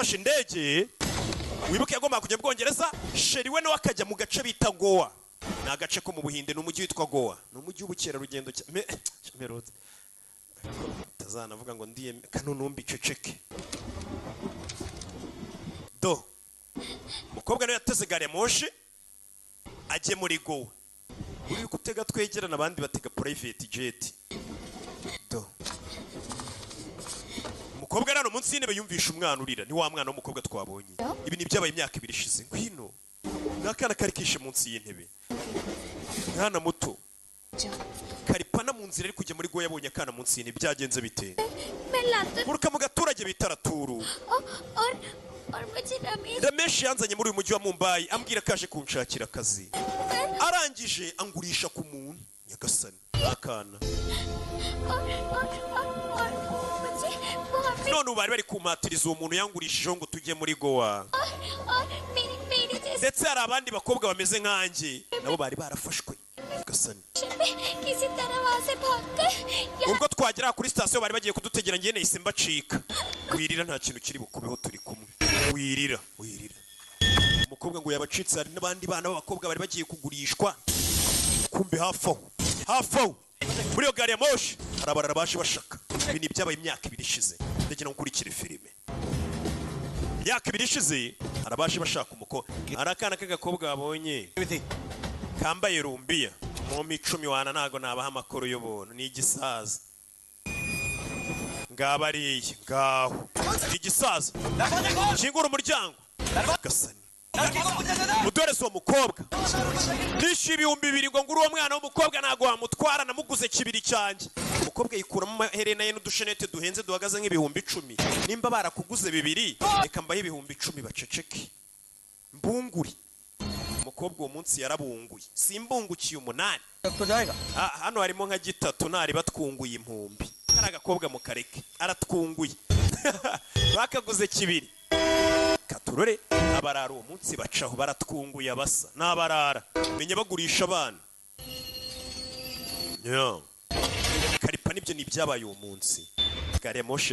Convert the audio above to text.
yafashe indege wibuke yagomba kujya Bwongereza sheri we nawe akajya mu gace bita Goa ni agace ko mu Buhinde n'umujyi witwa Goa ni umujyi w'ubukerarugendo merode tazanavuga ngo ndiye kanunumbi ceceke do mukobwa nawe yateze gare moshi ajye muri Goa uri gutega twegerana abandi batega private jet do umukobwa rano munsi y'intebe yumvisha umwana urira ni wa mwana w'umukobwa twabonye ibi ni byabaye imyaka 2 ishize ngwino nakana kari kishe munsi y'intebe mwana muto karipana mu nzira ari kujya muri Goya yabonye akana munsi y'intebe byagenze bite muruka mu gaturage bitaraturu Ramesh yanzanye muri uyu mujyi wa Mumbai ambwira kaje kunshakira akazi arangije angurisha ku muntu Nyagasani akana none bari kumatiriza uwo muntu yangurishijeho ngo tujye muri Goa ndetse hari abandi bakobwa bameze nkanjye nabo bari barafashwe Nyagasani ubwo twagera kuri station bari bagiye kudutegera ngiye nahise mbacika wirira nta kintu kiri bukubeho turi kumwe wirira umukobwa ngo yabacitse hari n'abandi bana b'abakobwa bari bagiye kugurishwa kumbe hafo muri yo gari ya moshi harabarara baje bashaka ibi ni byabaye imyaka 2 ishize ndagira ngo kurikire filime imyaka 2 ishize harabaje bashaka umuko arakana k'agakobwa babonye kambaye rumbiya mu 10 wana nago nabaha amakuru y'ubuntu ni igisaza ngabariye ngaho igisaza kingura umuryango Gasani mudore so mukobwa nishi 200 ngo nguru uwo mwana w'umukobwa nago wamutwara namuguze kibiri cyanjye umukobwa yikuramo amaherena ye n'udushenete duhenze duhagaze nk'ibihumbi 10 nimba barakuguze 2 reka mbaye ibihumbi 10 baceceke mbunguri umukobwa uwo munsi yarabunguye simbungukiye 8 hano harimo nka 3 nari batwunguye impumbi hari agakobwa mu kareke aratwunguye bakaguze kibiri katurore abarara uwo munsi bacaho baratwunguye abasa n'abarara menye bagurisha abana karipa nibyo ni byabaye uwo munsi gare moshi